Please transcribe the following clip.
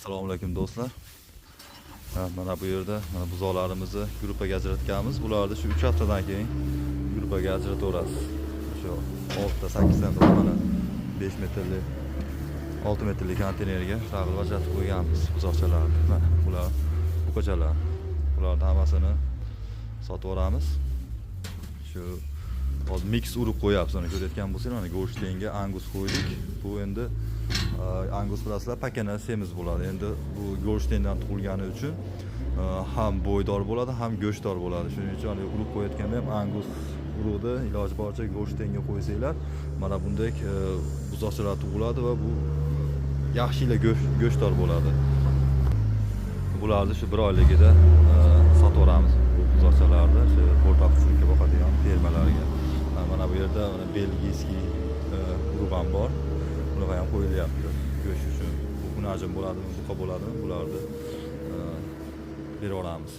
Assalomu alaykum do'stlar. Mana bu yerda mana buzoqlarimizni gruppaga ajratganmiz. Bularni shu 3 haftadan keyin gruppaga ajrataverasiz. Shu 6-8 dan mana 5 metrlik 6 metrlik konteynerga tag'ilib ajratib qo'yganmiz buzoqchalarni. Mana bular buqachalar. Bularning hammasini sotib olamiz. Shu hozir mix urib qo'yapmiz. Uni ko'rayotgan bo'lsangiz, mana go'shtga angus qo'ydik. Bu endi angus bilasizlar, pakana semiz bo'ladi. Endi bu go'shtdan tug'ilgani uchun ham bo'ydor bo'ladi, ham go'shtdor bo'ladi. Shuning uchun urib qo'yayotganda ham angus urug'ni iloji boricha go'shtga qo'ysanglar, mana bunday buzoqchalar tug'iladi va bu yaxshila go'shtdor bo'ladi. Bularni shu 1 oyligida sotib olamiz. Bu buzoqchalarni shu o'rtoqchilikka boqadigan fermalarga. Mana bu yerda mana belgiyskiy urug' ham bor. Bunaqa ham qo'yilyapti. Go'sht uchun unajim bo'ladimi, buqa bo'ladimi, bularni bera olamiz.